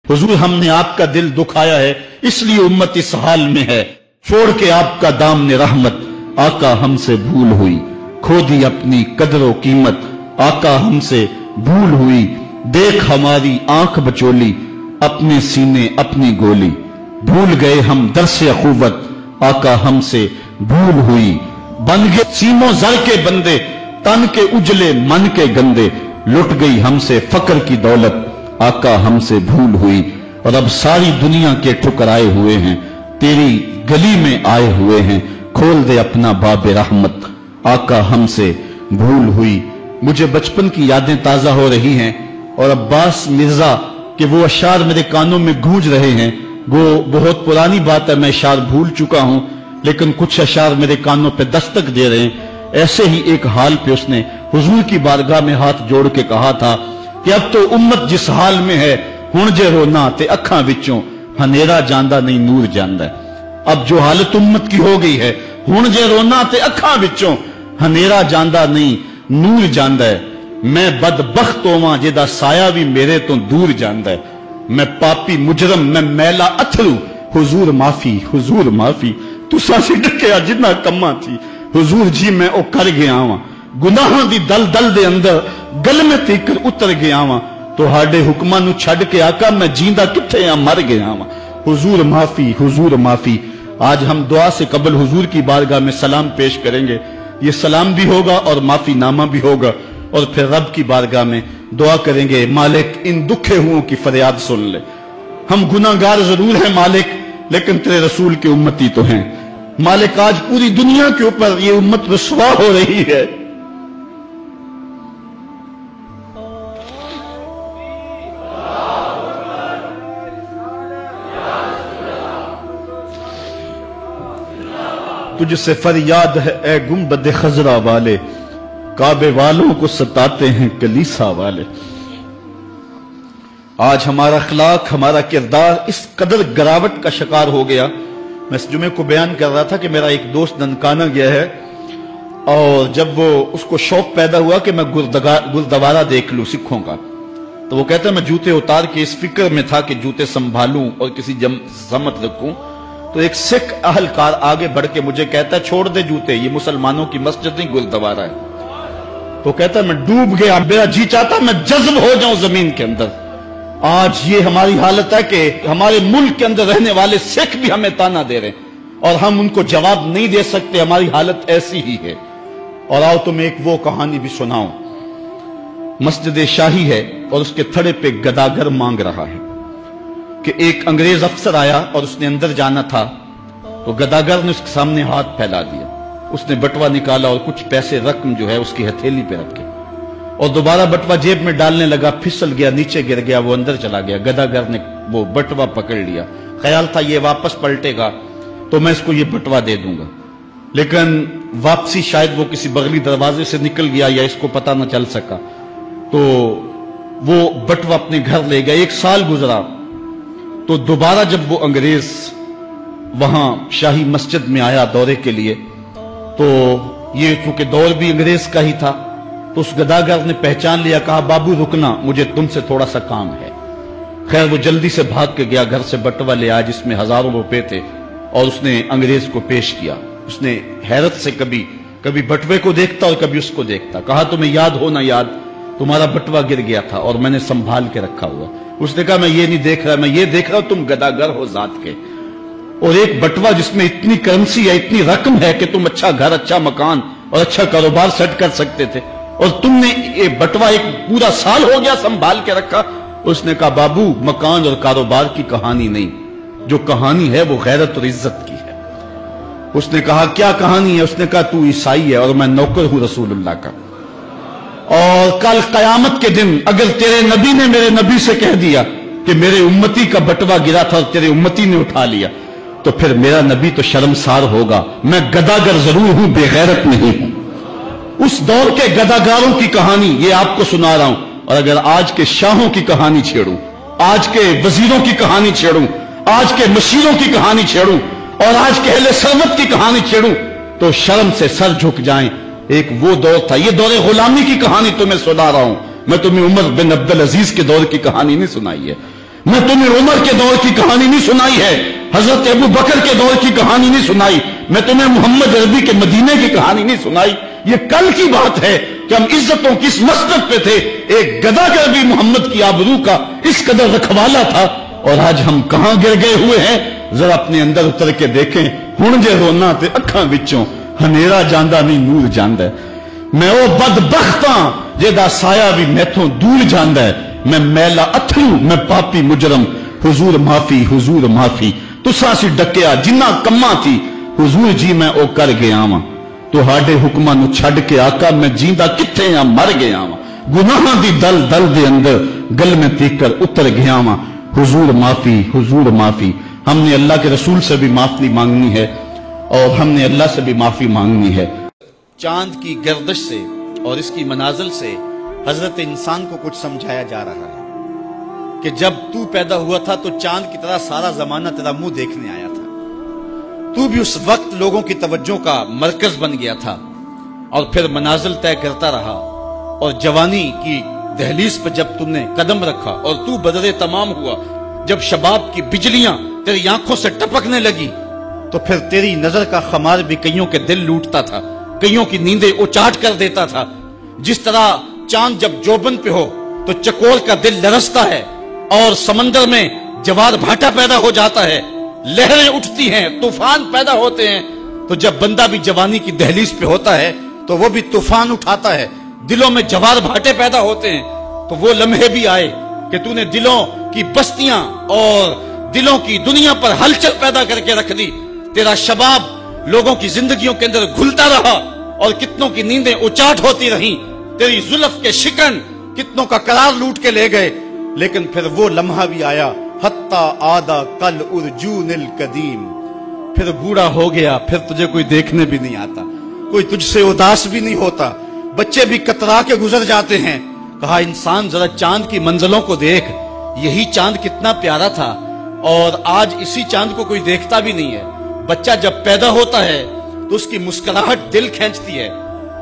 हुजूर हमने आपका दिल दुखाया है, इसलिए उम्मत इस हाल में है। छोड़ के आपका दामने रहमत, आका हमसे भूल हुई। खो दी अपनी कदर व कीमत, आका हमसे भूल हुई। देख हमारी आंख बचोली, अपने सीने अपनी गोली। भूल गए हम दरसे अखुवत, आका हमसे भूल हुई। बन गए सीमों जर के बंदे, तन के उजले मन के गंदे। लुट गई हमसे फक्र की दौलत, आका हमसे भूल हुई। और अब सारी दुनिया के ठुकराए हुए हैं, तेरी गली में आए हुए हैं। खोल दे अपना बाब रहमत, आका हमसे भूल हुई। मुझे बचपन की यादें ताजा हो रही हैं और अब्बास मिर्जा के वो अशार मेरे कानों में गूंज रहे हैं। वो बहुत पुरानी बात है, मैं अशार भूल चुका हूं, लेकिन कुछ अशार मेरे कानों पे दस्तक दे रहे हैं। ऐसे ही एक हाल पे उसने हुजूर की बारगाह में हाथ जोड़ के कहा था कि अब तो उम्मत जिस हाल में है, हुण जे रोना ते अखां विचों हनेरा जांदा नहीं नूर जांदा है। अब जो हालत उम्मत की हो गई है, हुण जे रोना ते अखां विचों हनेरा जांदा नहीं नूर जांदा है। मैं बदबख्त होवां जिहदा साया भी मेरे तो दूर जांदा है। मैं पापी मुजरम, मैं मैला अथरू, हुजूर माफी, हुजूर माफी। तुसां से डकिया जिन्ना कम्मा थी, हुजूर जी मैं ओ कर गया वां। गुनाहां दी दल दल दे अंदर गल में तीकर उतर गया वां। तुहाडे हुक्मां नूं छड्ड के आका मैं जींदा किथे आ, मर गया वां। हुजूर माफी, हुजूर माफी। आज हम दुआ से कबल हुजूर की बारगाह में सलाम पेश करेंगे। ये सलाम भी होगा और माफी नामा भी होगा, और फिर रब की बारगाह में दुआ करेंगे, मालिक इन दुखे हुओं की फरियाद सुन ले। हम गुनाहगार जरूर हैं मालिक, लेकिन तेरे रसूल के उम्मती तो हैं। मालिक आज पूरी दुनिया के ऊपर ये उम्मत रुसवा हो रही है। तुझसे फरियाद है ए गुंबद खजरा वाले, काबे वालों को सताते हैं कलीसा वाले। आज हमारा अखलाक, हमारा किरदार इस कदर गिरावट का शिकार हो गया। मैं इस जुमे को बयान कर रहा था कि मेरा एक दोस्त ननकाना गया है, और जब वो उसको शौक पैदा हुआ कि मैं गुरुद्वारा देख लूं सिखों का, तो वो कहता मैं जूते उतार के इस फिक्र में था कि जूते संभालूं और किसी जमत रखूं। तो एक सिख अहलकार आगे बढ़ के मुझे कहता छोड़ दे जूते, ये मुसलमानों की मस्जिद नहीं गुरुद्वारा है। तो कहता मैं डूब गया, मेरा जी चाहता मैं जज्ब हो जाऊं जमीन के अंदर। आज ये हमारी हालत है कि हमारे मुल्क के अंदर रहने वाले सिख भी हमें ताना दे रहे हैं और हम उनको जवाब नहीं दे सकते। हमारी हालत ऐसी ही है। और आओ तुम्हें एक वो कहानी भी सुनाऊं। मस्जिद शाही है और उसके थड़े पे गदागर मांग रहा है कि एक अंग्रेज अफसर आया और उसने अंदर जाना था, तो गदागर ने उसके सामने हाथ फैला दिया। उसने बटवा निकाला और कुछ पैसे रकम जो है उसकी हथेली पे रखे, और दोबारा बटवा जेब में डालने लगा, फिसल गया, नीचे गिर गया, वो अंदर चला गया। गदागर ने वो बटवा पकड़ लिया। ख्याल था ये वापस पलटेगा तो मैं इसको ये बटवा दे दूंगा, लेकिन वापसी शायद वो किसी बगली दरवाजे से निकल गया या इसको पता न चल सका, तो वो बटवा अपने घर ले गया। 1 साल गुजरा तो दोबारा जब वो अंग्रेज वहां शाही मस्जिद में आया दौरे के लिए, तो ये चूंकि दौर भी अंग्रेज का ही था, तो उस गदागर ने पहचान लिया, कहा बाबू रुकना, मुझे तुमसे थोड़ा सा काम है। खैर वो जल्दी से भाग के गया, घर से बटवा ले आया जिसमें हजारों रुपए थे, और उसने अंग्रेज को पेश किया। उसने हैरत से कभी कभी बटवे को देखता और कभी उसको देखता। कहा तुम्हें याद हो ना याद, तुम्हारा बटवा गिर गया था और मैंने संभाल के रखा हुआ। उसने कहा मैं ये नहीं देख रहा, मैं ये देख रहा हूं तुम गदागर हो जात के, और एक बटवा जिसमें इतनी करेंसी है, इतनी रकम है कि तुम अच्छा घर, अच्छा मकान और अच्छा कारोबार सेट कर सकते थे, और तुमने ये बटवा एक पूरा साल हो गया संभाल के रखा। उसने कहा बाबू मकान और कारोबार की कहानी नहीं, जो कहानी है वो गैरत और इज्जत की है। उसने कहा क्या कहानी है? उसने कहा तू ईसाई है और मैं नौकर हूं रसूलुल्लाह का, और कल कयामत के दिन अगर तेरे नबी ने मेरे नबी से कह दिया कि मेरे उम्मती का बटवा गिरा था और तेरे उम्मती ने उठा लिया, तो फिर मेरा नबी तो शर्मसार होगा। मैं गदागर जरूर हूं, बेगैरत नहीं हूं। उस दौर के गदागारों की कहानी ये आपको सुना रहा हूं, और अगर आज के शाहों की कहानी छेड़ूं, आज के वजीरों की कहानी छेड़ूं, आज के मशीरों की कहानी छेड़ूं और आज के अहले सरवत की कहानी छेड़ूं, तो शर्म से सर झुक जाएं। एक वो दौर था, ये दौरे गुलामी की कहानी तुम्हें सुना रहा हूं, मैं तुम्हें उमर बिन अब्दुल अजीज के दौर की कहानी नहीं सुनाई है। میں تمہیں عمر کے دور کی کہانی نہیں سنائی ہے، حضرت ابو بکر کے دور کی کہانی نہیں سنائی، میں تمہیں محمد عربی کے مدینے کی کہانی نہیں سنائی. یہ کل کی بات ہے کہ ہم عزتوں کس مسجد پہ تھے. ایک گدا کر بھی محمد کی آبرو کا اس قدر رکھوالا تھا، اور آج ہم کہاں گر گئے ہوئے ہیں. ذرا اپنے اندر اتر کے دیکھیں. ہن جے رونا تے اکھاں وچوں ہنیرا جاندا نہیں نور جاندا ہے. میں او بدبختاں جیدا سایہ بھی میتھوں دور جاندا ہے. میں میلا اتھرو، میں پاپی مجرم. حضور معافی، حضور معافی. تساں سی ڈکیا جنہ کماں تھی، حضور جی میں او کر گیا واں. تہاڈے حکماں نو چھڈ کے آقا میں جیندا کتھے ہاں، مر گیا واں. گناہاں دی دل دل دے اندر گل میں تیکر اتر گیا واں. حضور معافی، حضور معافی. ہم نے اللہ کے رسول سے بھی معافی مانگنی ہے، اور ہم نے اللہ سے بھی معافی مانگنی ہے. چاند کی گردش سے اور اس کی منازل سے حضرت انسان کو کچھ سمجھایا جا رہا ہے کہ جب تو پیدا ہوا تھا تو چاند کی طرح سارا زمانہ تیرا منہ دیکھنے آیا تھا. تو بھی اس وقت لوگوں کی توجہ کا مرکز بن گیا تھا، اور پھر منازل طے کرتا رہا. اور جوانی کی دہلیز پہ جب تم نے قدم رکھا اور تو بدر تمام ہوا، جب شباب کی بجلیاں تیری آنکھوں سے ٹپکنے لگی، تو پھر تیری نظر کا خمار بھی کئیوں کے دل لوٹتا تھا، کئیوں کی نیندیں اچاٹ کر دیتا تھا. جس طرح چاند جب جوبن پہ ہو تو چکور کا دل لرزتا ہے، اور سمندر میں جوار بھاٹا پیدا ہو جاتا ہے، لہریں اٹھتی ہیں، طوفان پیدا ہوتے ہیں. تو جب بندہ بھی جوانی کی دہلیز پہ ہوتا ہے تو وہ بھی طوفان اٹھاتا ہے، دلوں میں جوار بھاٹے پیدا ہوتے ہیں. تو وہ لمحے بھی آئے کہ تو نے دلوں کی بستیاں اور دلوں کی دنیا پر ہلچل پیدا کر کے رکھ دی. تیرا شباب لوگوں کی زندگیوں کے اندر گھلتا رہا، اور کتنوں کی نیندیں اچاٹ ہوتی رہیں. تیری زلف کے شکن کتنوں کا قرار لوٹ کے لے گئے. لیکن پھر وہ لمحہ بھی آیا، حتی آدھا کل ارجون القدیم. پھر بوڑھا ہو گیا، پھر تجھے کوئی دیکھنے بھی نہیں آتا، کوئی تجھ سے اداس بھی نہیں ہوتا، بچے بھی کترا کے گزر جاتے ہیں. کہا انسان ذرا چاند کی منزلوں کو دیکھ، یہی چاند کتنا پیارا تھا، اور آج اسی چاند کو کوئی دیکھتا بھی نہیں ہے. بچہ جب پیدا ہوتا ہے تو اس کی مسکراہٹ دل کھینچتی ہے،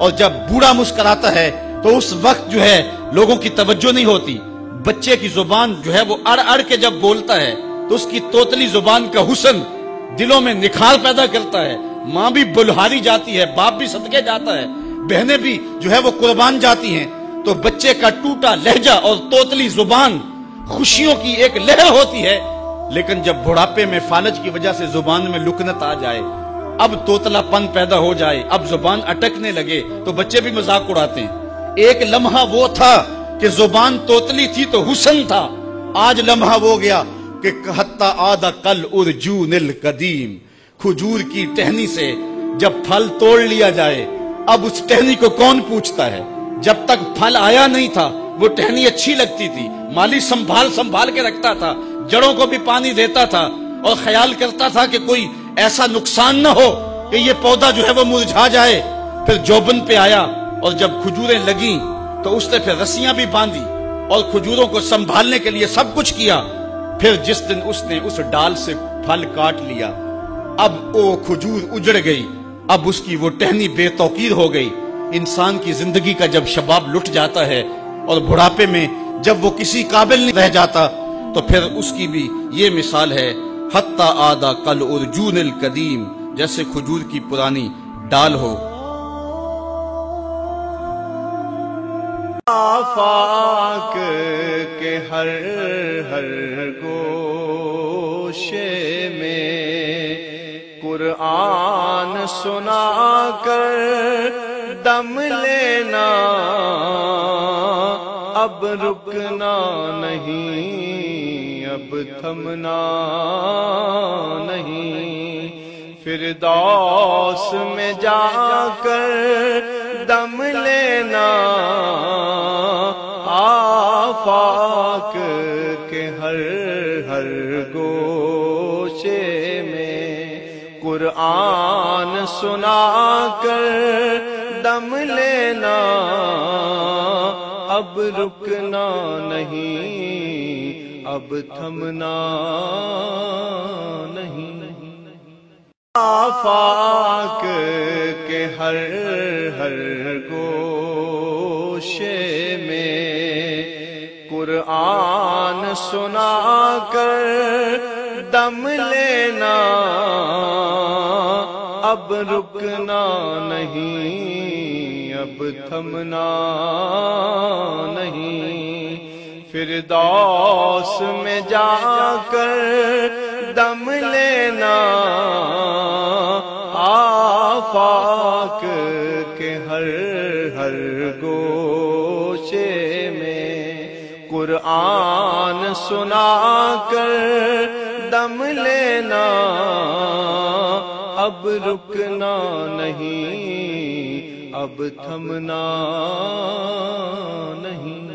اور جب بوڑھا مسکراتا ہے تو اس وقت جو ہے لوگوں کی توجہ نہیں ہوتی. بچے کی زبان جو ہے وہ اڑ اڑ کے جب بولتا ہے تو اس کی توتلی زبان کا حسن دلوں میں نکھار پیدا کرتا ہے. ماں بھی بلہاری جاتی ہے، باپ بھی صدقے جاتا ہے، بہنیں بھی جو ہے وہ قربان جاتی ہیں. تو بچے کا ٹوٹا لہجہ اور توتلی زبان خوشیوں کی ایک لہر ہوتی ہے. لیکن جب بڑھاپے میں فالج کی وجہ سے زبان میں لکنت آ جائے، اب توتلا پن پیدا ہو جائے، اب زبان اٹکنے لگے، تو بچے بھی مذاق اڑاتے ہیں. ایک لمحہ وہ تھا کہ زبان توتلی تھی تو حسن تھا، آج لمحہ وہ گیا کہ حتی آدھا کل ارجون القدیم. کھجور کی ٹہنی سے جب پھل توڑ لیا جائے، اب اس ٹہنی کو کون پوچھتا ہے؟ جب تک پھل آیا نہیں تھا وہ ٹہنی اچھی لگتی تھی، مالی سنبھال کے رکھتا تھا، جڑوں کو بھی پانی دیتا تھا، اور خیال کرتا تھا کہ کوئی ایسا نقصان نہ ہو کہ یہ پودا جو ہے وہ مرجھا جائے. پھر جوبن پہ آیا، اور جب کھجوریں لگیں تو اس نے پھر رسیاں بھی باندھی اور کھجوروں کو سنبھالنے کے لیے سب کچھ کیا. پھر جس دن اس نے اس ڈال سے پھل کاٹ لیا، اب وہ کھجور اجڑ گئی، اب اس کی وہ ٹہنی بے توقیر ہو گئی. انسان کی زندگی کا جب شباب لٹ جاتا ہے اور بڑھاپے میں جب وہ کسی قابل نہیں رہ جاتا، تو پھر اس کی بھی یہ مثال ہے، حتی آدھا کل ارجون القدیم، جیسے کھجور کی پرانی ڈال ہو. آفاق کے ہر ہر گوشے میں قرآن سنا کر دم لینا، اب رکنا نہیں، اب تھمنا نہیں. فردوس میں جا کر دم لینا، آفاق کے ہر ہر گوشے میں قرآن سنا کر دم لینا، اب رکنا نہیں، اب تھمنا نہیں. آفاق کے ہر ہر گوشے میں قرآن سنا کر دم لینا، اب رکنا نہیں، اب تھمنا نہیں، فردوس میں جا کر دم لینا، آفاق کے ہر ہر گوشے میں قرآن سنا کر دم لینا، اب رکنا نہیں، اب تھمنا نہیں۔